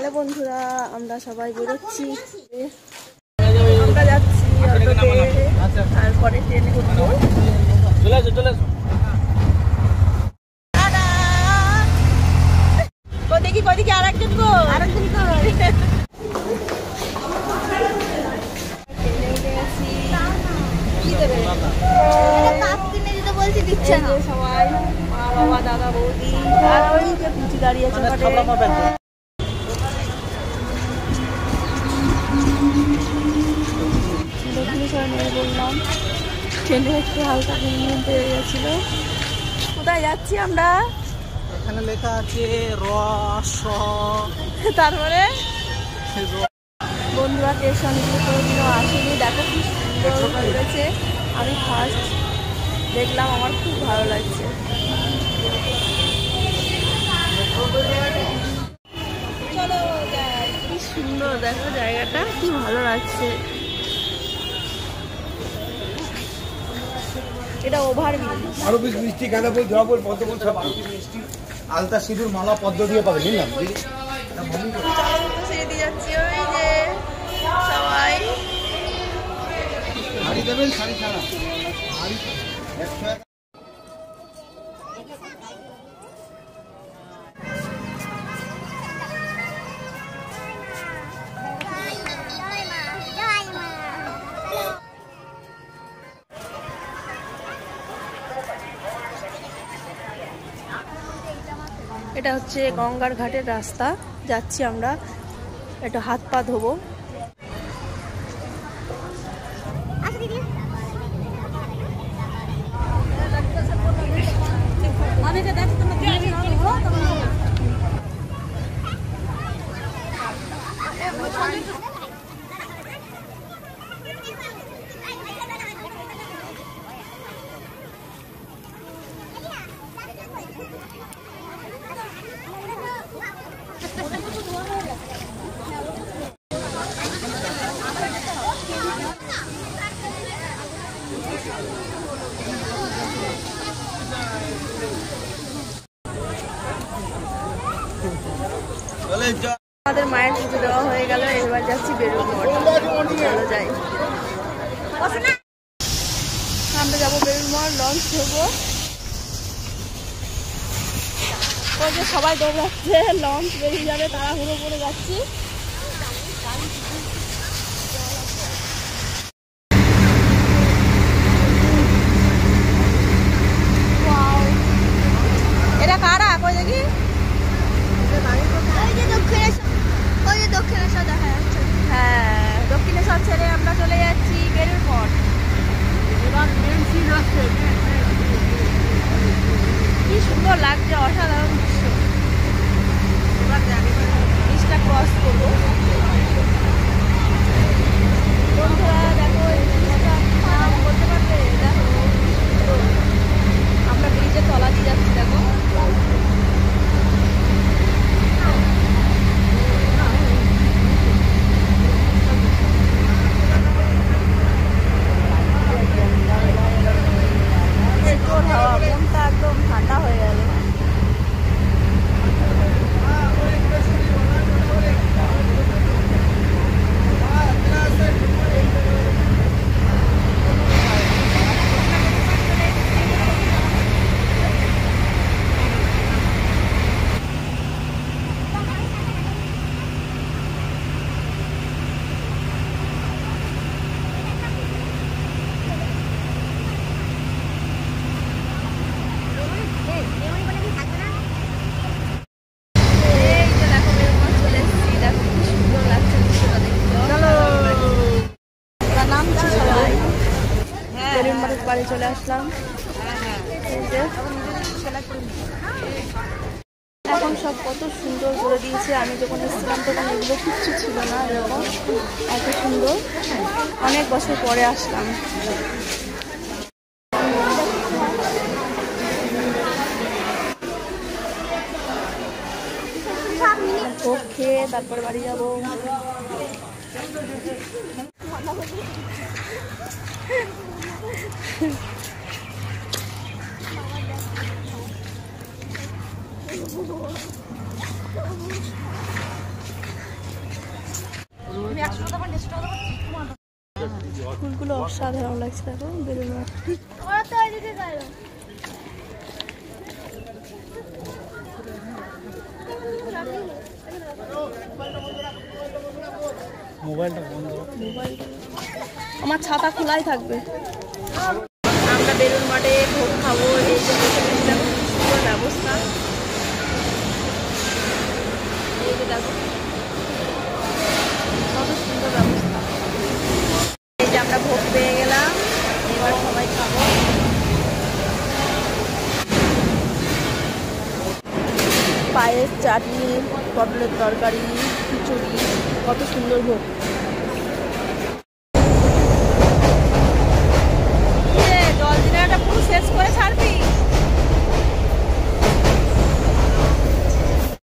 Hello বন্ধুরা, আমরা সবাই বেরোচ্ছি। আমরা যাচ্ছি অটোতে, তারপরে ট্রেনে উঠবো। দেখি কদিকে আরেকজন গো, আরেকজন গো। সবাই মা বাবা দাদা বৌদি আর ওই যে পিছু দাঁড়িয়ে আছে। দক্ষিণেশ্বর নিয়ে বললাম, ট্রেনে একটু হালকা ঘুম পেয়ে গেছিল। কোথায় যাচ্ছি আমরা? এখানে লেখা আছে রস। তারপরে বন্ধুরা স্টেশনে কোনোদিনও আসেনি, দেখো কি সুন্দর করেছে। আমি ফার্স্ট দেখলাম, আমার খুব ভালো লাগছে। চলো যাই, কি সুন্দর দেখো জায়গাটা, কি ভালো লাগছে। এটা ওভারব্রিজ। আরো বেশ মিষ্টি গাঁদা ফুল, জবা ফুল, পদ্ম ফুল, সব মিষ্টি আলতা সিঁদুর মালা পদ্ম দিয়ে পাবে। নিলাম সেই দিয়ে যাচ্ছি, ওই যে সবাই শাড়ি দেবেন, শাড়ি ছাড়া এটা হচ্ছে গঙ্গার ঘাটের রাস্তা, যাচ্ছি আমরা। একটু হাত পা ধোবো। আমাদের মায়ের পুজো দেওয়া হয়ে গেল, এবার যাচ্ছি বেলুড় মঠ। চলো যাই, আমরা যাবো বেলুড় মঠ, লঞ্চ ধরবো। ওই যে সবাই দৌড়াচ্ছে, লঞ্চ বেরিয়ে যাবে, তাড়াহুড়ো করে যাচ্ছি। এটা কারা কই দেখি? হ্যাঁ, দক্ষিণেশ্বর ছেড়ে আমরা চলে যাচ্ছি বেলুড় মঠ। কি সুন্দর লাগছে, অসাধারণ দৃশ্য। ব্রিজটা ক্রস করবো। বন্ধুরা দেখো, এই ব্রিজটা নাম বলতে পারবে? দেখো আমরা ব্রিজের তলা দিয়ে যাচ্ছি, দেখো। মনটা একদম ঠান্ডা হয়ে গেল। বাড়ি চলে আসলাম। এখন সব কত সুন্দর করে দিয়েছে। আমি যখন এসেছিলাম তখন এগুলো কিচ্ছু ছিল না, এরকম এত সুন্দর। অনেক বছর পরে আসলাম। ভোগ খেয়ে তারপরে বাড়ি যাবো। ফুলগুলো অসাধারণ লাগছে, দেখো বেলুন মঠ। মোবাইলটা বন্ধ। আমার ছাতা খোলাই থাকবে। আমরা বেলুন মাঠে ভোগ খাবো, এই যে সুন্দর ব্যবস্থা। এই যে দেখো কত সুন্দর ব্যবস্থা। এই যে আমরা ভোগ পেয়ে গেলাম, এবার সবাই খাবো। পায়েস, চাটনি, পটলের তরকারি, খিচুড়ি, কত সুন্দর ভোগ।